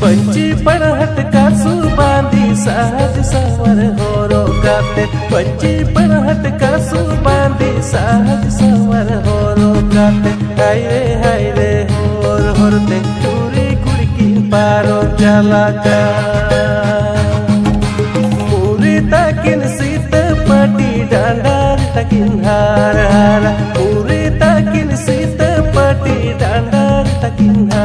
पंची पड़हट कासू बांधी सहज सवर होरो काते पंची पड़हट कासू बांधी सहज सवर होरो काते हाय रे होर होरते चूरी कुड़की पारो चलाका मुरी ताकिन सीत पटी डांडार ताकिन हार हारा मुरी ताकिन सीत पटी डांडार ताकिन हार